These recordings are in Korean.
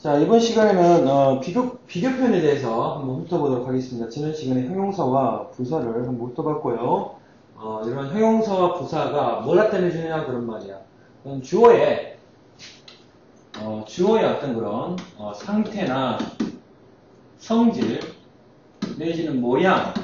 자, 이번 시간에는 비교 표현에 대해서 한번 훑어보도록 하겠습니다. 지난 시간에 형용사와 부사를 한번 훑어봤고요. 이런 형용사와 부사가 뭘 나타내주느냐 그런 말이야. 그럼 주어의 어떤 그런 상태나 성질 내지는 모양,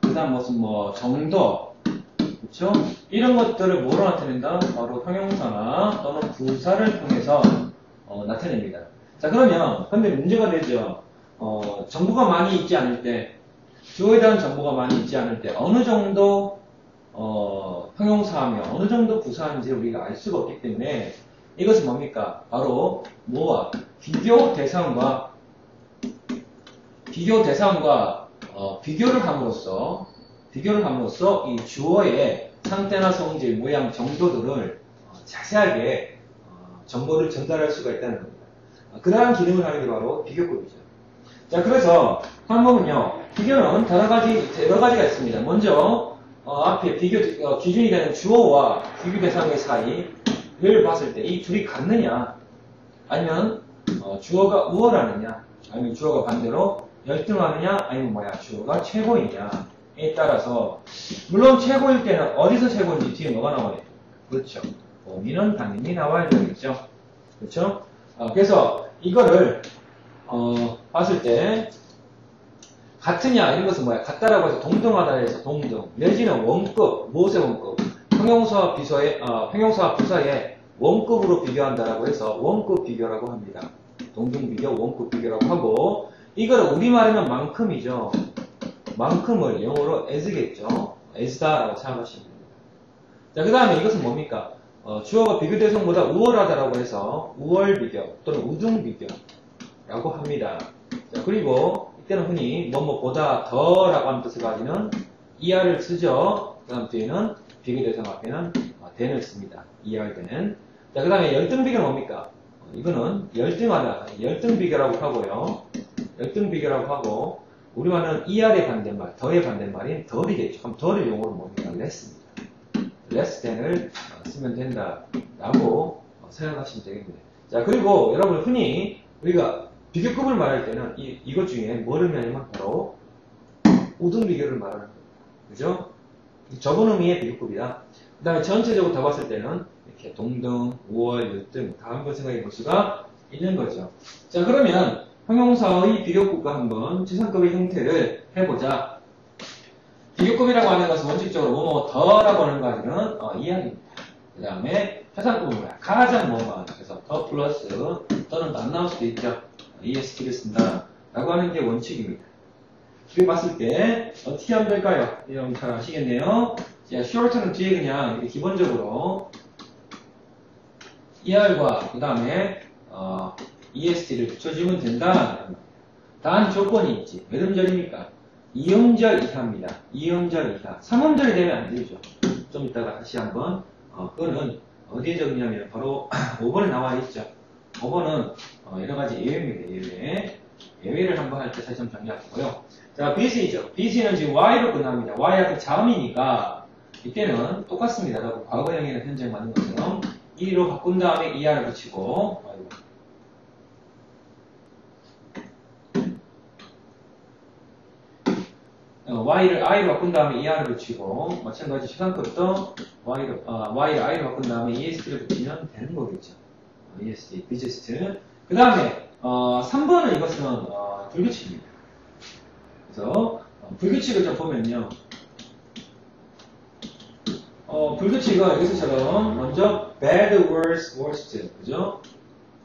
그 다음 무슨 정도, 그렇죠? 이런 것들을 뭐로 나타낸다? 바로 형용사나 또는 부사를 통해서 나타냅니다. 자, 그러면 근데 문제가 되죠. 정보가 많이 있지 않을 때, 주어에 대한 정보가 많이 있지 않을 때 어느 정도 형용사하며 어느 정도 부사인지 우리가 알 수가 없기 때문에 이것은 뭡니까? 바로 뭐와 비교 대상과 비교를 함으로써 이 주어의 상태나 성질, 모양, 정도들을 자세하게 정보를 전달할 수가 있다는 겁니다. 그러한 기능을 하는 게 바로 비교급이죠. 자, 그래서 한번은요, 비교는 여러 가지가 있습니다. 먼저 앞에 비교 기준이 되는 주어와 비교 대상의 사이를 봤을 때 이 둘이 같느냐, 아니면 주어가 우월하느냐, 아니면 주어가 반대로 열등하느냐, 아니면 주어가 최고이냐에 따라서, 물론 최고일 때는 어디서 최고인지 뒤에 뭐가 나와요? 그렇죠. 범위는 당연히 나와야 되겠죠. 그렇죠? 그래서 이거를 봤을 때 같으냐 이런 것은 같다라고 해서 동등하다 해서 동등, 내지는 원급, 무엇의 원급? 형용사와 부사의 원급으로 비교한다라고 해서 원급 비교라고 합니다. 동등 비교, 원급 비교라고 하고, 이거를 우리말이면 만큼이죠. 만큼을 영어로 as겠죠. as다라고 생각하시면 됩니다. 자, 그 다음에 이것은 뭡니까? 주어가 비교 대상보다 우월하다라고 해서 우월 비교 또는 우등 비교라고 합니다. 자, 그리고 이때는 흔히 뭐뭐보다 더라고 하는 뜻을 가지는 ER을 쓰죠. 그 다음 뒤에는 비교 대상 앞에는 then을 씁니다. ER then. 자, 그 다음에 열등 비교는 뭡니까? 이거는 열등하다, 열등 비교라고 하고요. 열등 비교라고 하고, 우리말은 ER의 반대말, 더의 반대말인 덜이겠죠. 그럼 덜을 용어로 뭡니까? less입니다. less than을 쓰면 된다라고 생각하시면 되겠습니다. 자, 그리고 여러분 흔히 우리가 비교급을 말할 때는 이것 중에 뭐를 말하냐면 바로 우등 비교를 말하는 겁니다. 그죠? 적은 의미의 비교급이다. 그 다음에 전체적으로 다 봤을 때는 이렇게 동등, 우월, 열등 다 한번 생각해 볼 수가 있는 거죠. 자, 그러면 형용사의 비교급과 한번 지상급의 형태를 해보자. 비교급이라고 하는 것은 원칙적으로 뭐뭐 더라고 하는 거 가지고는 이야기입니다. 그 다음에 해상급은 뭐야? 가장 뭐가, 그래서 더 플러스 더는 안 나올 수도 있죠. EST를 쓴다 라고 하는 게 원칙입니다. 이렇게 봤을 때 어떻게 하면 될까요? 여러분 잘 아시겠네요. 자, short는 뒤에 그냥 이렇게 기본적으로 ER과 그 다음에 EST를 붙여주면 된다. 단 조건이 있지. 몇 음절입니까? 2음절 이하입니다. 2음절 이하. 3음절이 되면 안 되죠. 좀 이따가 다시 한번 그거는 어디에 적느냐면 바로 5번에 나와 있죠. 5번은 여러 가지 예외입니다. 예외를 한번 할 때 다시 한번 정리하고요. 자, BC죠. BC는 지금 Y로 끝납니다. Y 앞에 자음이니까 이때는 똑같습니다. 과거형이나 현재형 맞는 것처럼 2로 바꾼 다음에 ER을 붙이고, Y를 I로 바꾼 다음에 ER을 붙이고, 마찬가지 시간급도 Y를 I로 바꾼 다음에 EST를 붙이면 되는 거겠죠. EST, BGST. 그 다음에 3번은 이것은 불규칙입니다. 그래서 불규칙을 좀 보면요. 불규칙은 여기서처럼 먼저 bad, worse, worst, 그죠?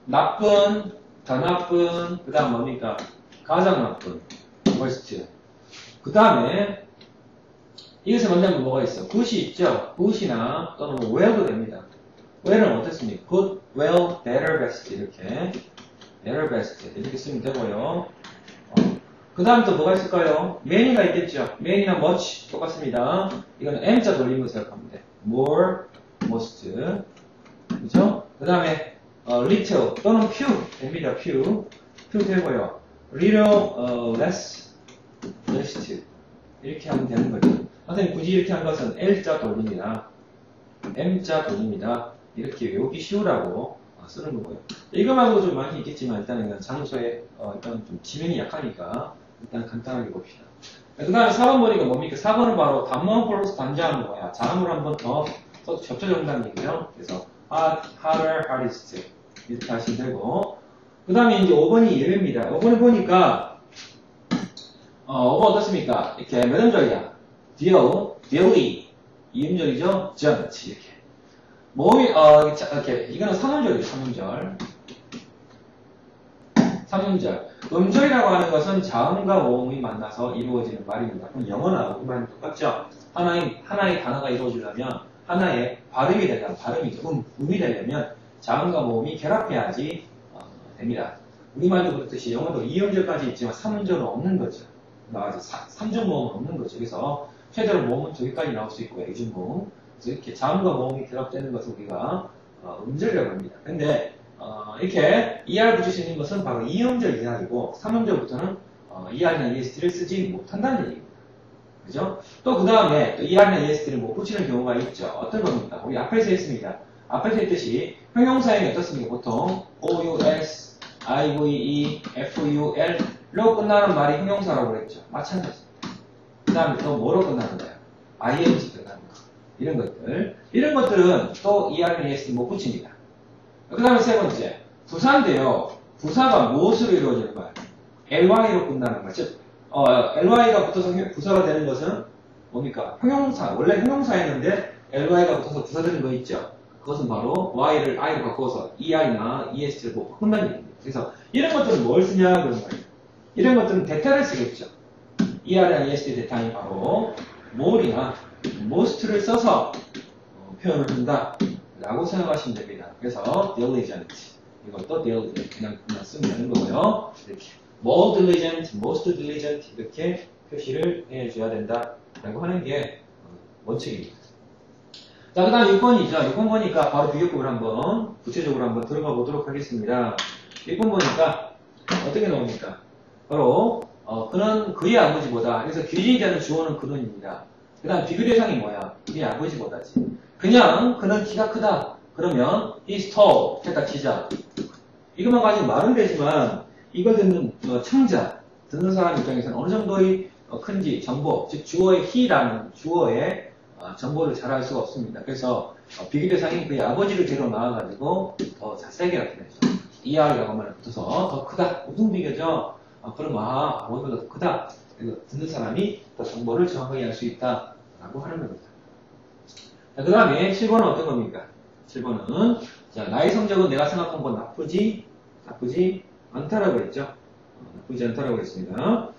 나쁜, 더 나쁜, 그 다음 뭡니까? 가장 나쁜, worst. 그 다음에 이것을 먼저 하면 뭐가 있어? good이 있죠? good이나 또는 well도 됩니다. well은 어떻습니까? good, well, better, best 이렇게 better, best 이렇게 쓰면 되고요. 그 다음 또 뭐가 있을까요? many가 있겠죠? many나 much 똑같습니다. 이거는 m자 돌리면 생각하면 돼. more, most 그죠? 그 다음에 little 또는 few 됩니다. few 되고요. little, less, least 이렇게 하면 되는 거죠. 선생님 굳이 이렇게 한 것은 L자 돌립니다. M자 돌립니다. 이렇게 외우기 쉬우라고 쓰는 거고요. 이거 말고 좀 많이 있겠지만 일단은 그냥 장소에 일단 좀 지면이 약하니까 일단 간단하게 봅시다. 그 다음에 4번 보니까 뭡니까? 4번은 바로 단모음 플러스 단자하는 거야. 자음을 한번 더 접쳐준다는 얘기죠. 그래서 harder, hardest 이렇게 하시면 되고, 그 다음에 이제 5번이 예외입니다. 5번에 보니까 5번 어떻습니까? 이렇게 몇 음절이야? daily 이 음절이죠? judge 이렇게 모음이 이렇게 이거는 3음절이죠. 3음절 음절이라고 하는 것은 자음과 모음이 만나서 이루어지는 말입니다. 그럼 영어나 우리말은 똑같죠? 하나의 단어가 이루어지려면 하나의 발음이 되려면 발음이죠. 음이 되려면 자음과 모음이 결합해야지 됩니다. 우리말도 그렇듯이 영어도 2음절까지 있지만 3음절은 없는 거죠. 나와서 3중 모음은 없는 거죠. 그래서 최대로 모음은 2개까지 나올 수 있고요. 이중모음. 그래서 이렇게 자음과 모음이 결합되는 것을 우리가 음절이라고 합니다. 근데 이렇게 ER 붙일 수 있는 것은 바로 2음절 이하이고 3음절부터는 ER이나 EST를 쓰지 못한다는 얘기입니다. 그죠? 또 그 다음에 ER이나 EST를 못 붙이는 경우가 있죠. 어떤 겁니까? 우리 앞에서 했습니다. 앞에서 했듯이 형용사형이 어떻습니까? 보통 OUS, IVE, FUL로 끝나는 말이 형용사라고 그랬죠. 마찬가지입니다. 그 다음에 또 뭐로 끝나는 거예요? ING 끝나는 거. 이런 것들은 또 ER이나 EST 못 붙입니다. 그 다음에 세 번째, 부사인데요. 부사가 무엇으로 이루어지는 거예요? ly로 끝나는 거죠. ly가 붙어서 부사가 되는 것은 뭡니까? 형용사. 원래 형용사였는데 ly가 붙어서 부사 되는 거 있죠. 그것은 바로 y를 i로 바꿔서 er이나 est를 뭐 바꾼다는 얘기입니다. 그래서 이런 것들은 뭘 쓰냐 그런 거예요. 이런 것들은 대타를 쓰겠죠. er이나 est 대타는 바로 more이나 most를 써서 표현을 한다 라고 생각하시면 됩니다. 그래서 diligent 이것도 diligent 그냥 쓰면 되는 거고요. 이렇게 more diligent, most diligent 이렇게 표시를 해줘야 된다 라고 하는 게 원칙입니다. 자, 그 다음 6번이죠. 6번 보니까 바로 비교급을 한번 구체적으로 한번 들어가 보도록 하겠습니다. 6번 보니까 어떻게 나옵니까? 바로 그는 그의 아버지보다, 그래서 귀진이 되는 주어는 그는입니다. 그 다음 비교 대상이 뭐야? 그의 아버지보다지. 그냥 그는 키가 크다. 그러면 he's tall 했다 치자. 이것만 가지고 말은 되지만 이걸 듣는 청자, 듣는 사람 입장에서는 어느 정도의 큰지 정보, 즉 주어의 he라는 주어의 정보를 잘 알 수가 없습니다. 그래서 비교 대상이 그의 아버지를 데려 나와가지고 더 자세하게 나타내죠. ER이라고 하면 붙어서 더 크다. 무슨 비교죠? 그럼 아버지보다 더 크다. 그래서 듣는 사람이 더 정보를 정확하게 알 수 있다. 라고 하는 겁니다. 자, 그 다음에 7번은 어떤 겁니까? 7번은 자, 나의 성적은 내가 생각한 건 나쁘지 않다라고 했죠. 나쁘지 않다라고 했습니다.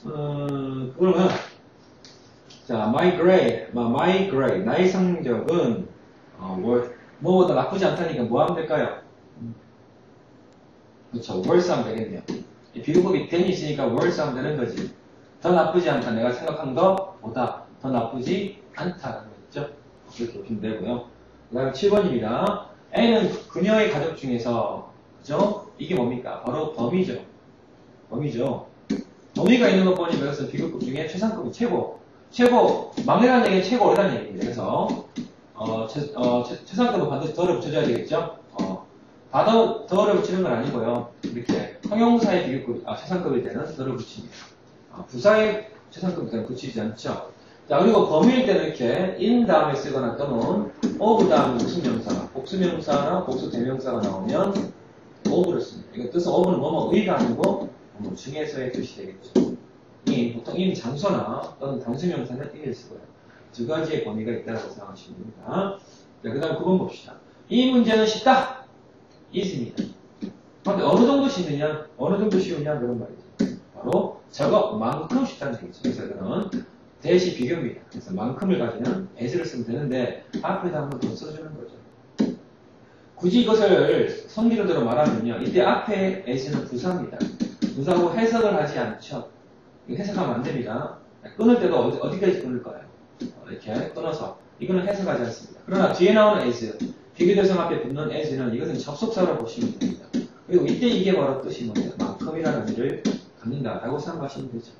그러면 자, my grade, 나의 성적은 뭐보다 나쁘지 않다니까 뭐 하면 될까요? 그렇죠, worse 하면 되겠네요. 이 비교급이 than이 있으니까 worse 하면 되는 거지. 더 나쁘지 않다, 내가 생각한 것보다 더 나쁘지 않다라는 거죠. 그렇게 보시면 되고요. 그 다음에 7번입니다. A는 그녀의 가족 중에서 그죠? 이게 뭡니까? 바로 범위죠. 범위가 있는 것 보니 그것은 비교급 중에 최상급이 최고, 막내라는 얘기는 최고 어리다는 얘기입니다. 그래서 최상급은 반드시 더를 붙여줘야 되겠죠. 더를 붙이는 건 아니고요. 이렇게 형용사의 비교급, 최상급일 때는 더를 붙입니다. 부사의 최상급일 때는 붙이지 않죠. 자, 그리고 범위일 때는 이렇게 in 다음에 쓰거나 또는 of 다음에 무슨 명사가, 복수명사나 복수대명사가 나오면 of를 씁니다. 이거 뜻은 of는 뭐뭐의가 아니고 뭐 중에서의 뜻이 되겠죠. 보통 in 장소나 또는 단수명사는 in을 쓰고요. 두 가지의 범위가 있다고 생각하시면 됩니다. 자, 그 다음 9번 봅시다. 이 문제는 쉽다. is입니다. 그런데 어느 정도 쉽느냐, 어느 정도 쉬우냐 그런 말이죠. 바로 저것만큼 쉽다는 얘기죠. 그래서 이거는 대시 비교입니다. 그래서 만큼을 가지는 as를 쓰면 되는데 앞에다 한번 더 써주는 거죠. 굳이 이것을 성질어대로 말하면요. 이때 앞에 as는 부사입니다. 부사고 해석을 하지 않죠. 해석하면 안 됩니다. 끊을 때도 어디까지 끊을 거예요? 이렇게 끊어서. 이거는 해석하지 않습니다. 그러나 뒤에 나오는 as, 비교대상 앞에 붙는 as는 이것은 접속사로 보시면 됩니다. 그리고 이때 이게 바로 뜻이 뭐냐? 만큼이라는 의미를 갖는다라고 생각하시면 되죠.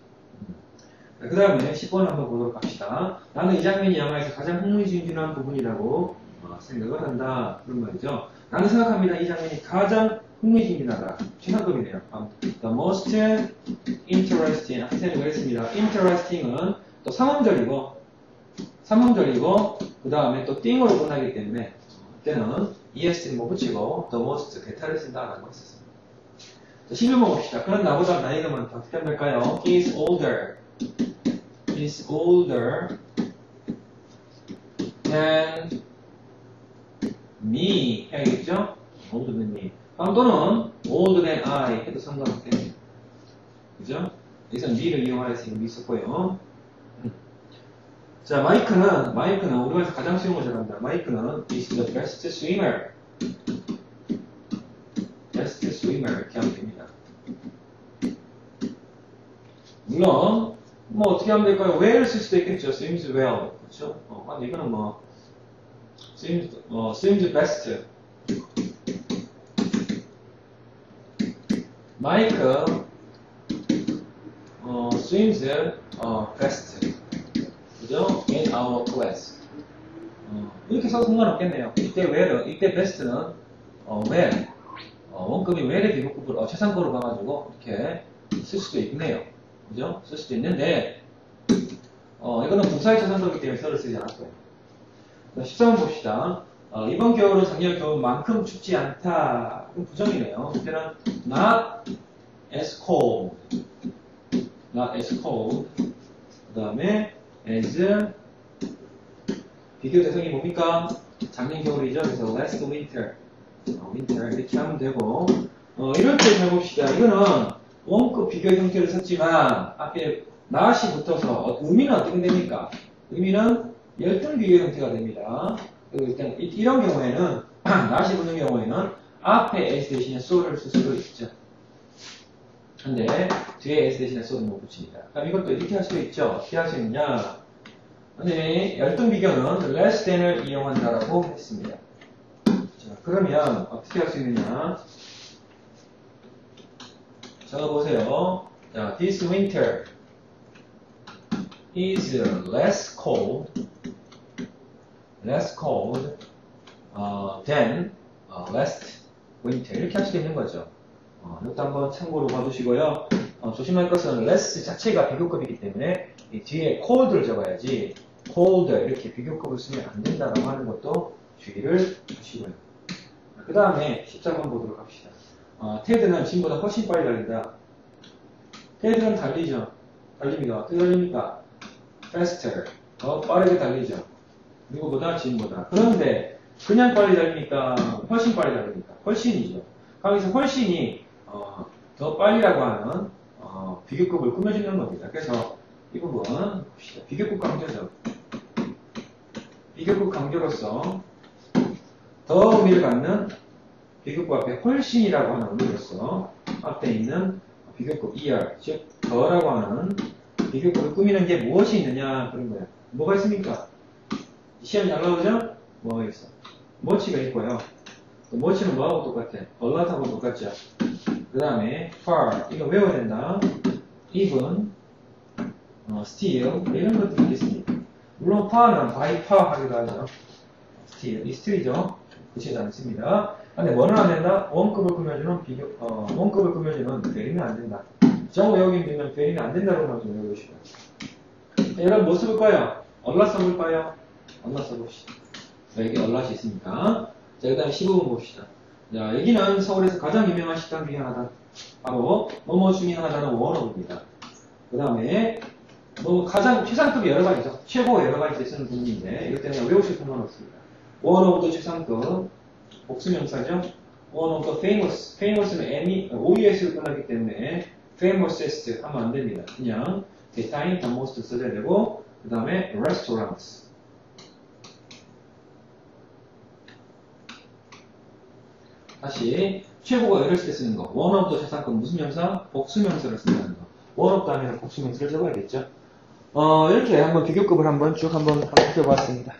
그 다음에 10번 한번 보도록 합시다. 나는 이 장면이 영화에서 가장 흥미진진한 부분이라고 생각을 한다. 그런 말이죠. 나는 생각합니다. 이 장면이 가장 흥미진진하다. 최상급이네요. The most interesting. 학생이 그랬습니다. interesting은 또 삼음절이고, 그 다음에 또 띵으로 끝나기 때문에, 그때는 EST를 못 붙이고, the most, 대타를 쓴다라고 했었습니다. 자, 11번 봅시다. 그런 나보다 나이가 많다. 어떻게 하면 될까요? is older than me. 해야겠죠? older than me. 또는 older than I 해도 상관없겠네요. 그죠? 여기서 me를 이용하라 했으니까 me 썼고요. 자, 마이크는 우리가 가장 쉬운 거 잘합니다. 마이크는 is the best swimmer. best swimmer 이렇게 하면 됩니다. 물론 뭐 어떻게 하면 될까요? well을 쓸 수도 있겠죠. swims well. 그렇죠? 근데 이거는 뭐 swims best. 마이크 swims best. 그죠? in our class. 이렇게 써도 상관없겠네요. 이때 well은, 이때 best는 well. 원급이 well의 비교급을 최상급으로 봐가지고 이렇게 쓸 수도 있네요. 그죠? 쓸 수도 있는데 이거는 부사의 최상급이기 때문에 써를 쓰지 않았고요. 13번 봅시다. 이번 겨울은 작년 겨울만큼 춥지 않다. 이건 부정이네요. 이때는 not as cold. 그 다음에 as 비교 대상이 뭡니까? 작년 겨울이죠. 그래서 last winter. winter 이렇게 하면 되고 이럴 때 잘 봅시다. 이거는 원급 비교 형태를 썼지만 앞에 not이 붙어서 의미는 어떻게 됩니까? 의미는 열등 비교 형태가 됩니다. 그리고 일단 이런 경우에는 not이 붙는 경우에는 앞에 s 대신에 so를 쓸 수도 있죠. 근데 뒤에 s 대신에 so는 못 붙입니다. 그럼 이것도 이렇게 할 수 있죠. 어떻게 할 수 있느냐? 근데 열등 비교는 less than을 이용한다라고 했습니다. 자, 그러면 어떻게 할 수 있느냐? 적어보세요. 자, this winter is less cold than last winter. 이렇게 할 수 있는 거죠. 이것도 한번 참고로 봐주시고요. 조심할 것은 less 자체가 비교급이기 때문에 이 뒤에 cold를 적어야지 cold 이렇게 비교급을 쓰면 안 된다라고 하는 것도 주의를 주시고요. 그 다음에 14번 보도록 합시다. 테드는 짐보다 훨씬 빨리 달린다. 테드는 달리죠. 달립니다. 어떻게 달립니까? faster. 더 빠르게 달리죠. 누구보다 짐보다. 그런데 그냥 빨리 달립니까? 훨씬 빨리 달립니까? 훨씬이죠. 거기서 훨씬이 더 빨리라고 하는 비교급을 꾸며주는 겁니다. 그래서 이 부분 봅시다. 비교급 강조죠. 비교급 강조로서 더 의미를 갖는 비교급 앞에 훨씬이라고 하는 의미로서 앞에 있는 비교급 ER, 즉 더라고 하는 비교급을 꾸미는 게 무엇이 있느냐 그런 거예요. 뭐가 있습니까? 시험 잘 나오죠? 뭐가 있어? 뭐치가 있고요. 뭐치는 뭐하고 똑같아? 얼라하고 똑같죠. 그 다음에 far 이거 외워야 된다. even, still 이런 것들이 있겠습니다. 물론 far는 by far 하기도 하죠. still, 이 still이죠. 붙이지 않습니다. 근데 뭐는 안 된다? 원급을 꾸며주는 원급을 꾸며주는 very는 안 된다. 저 외우기 되면 very는 안 된다고 하면 좀 외우시고요. 여러분 뭐 써볼까요? 얼라 써볼까요? 얼라 써봅시다. 여기 얼라시 있으니까. 자, 그 다음에 15번 봅시다. 자, 여기는 서울에서 가장 유명한 식당 중에 하나다. 바로, 뭐뭐 중에 하나다는 원어입니다. 그 다음에, 가장 최상급이 여러 가지죠. 최고 여러 가지 쓰는 부분인데, 이것 때문에 외우실 필요는 없습니다. one of the 최상급, 복수명사죠. one of the famous. famous는 OUS로 끝나기 때문에, famousest 하면 안 됩니다. 그냥, 대타인, the most 써줘야 되고, 그 다음에, restaurants. 다시 최고가 여러 때 쓰는 거. one of the 최상급 무슨 명사? 복수명사를 쓴다는 거. one of the 하면 복수명사를 적어야겠죠. 이렇게 한번 비교급을 한번 쭉 한번 살펴봤습니다.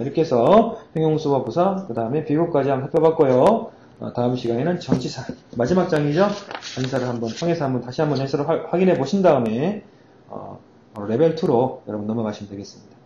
이렇게 해서 형용수와 부사, 그 다음에 비교까지 한번 살펴봤고요. 다음 시간에는 전치사. 마지막 장이죠. 전치사를 한번 통해서 한번 다시 한번 해설을 확인해 보신 다음에 레벨 2로 여러분 넘어가시면 되겠습니다.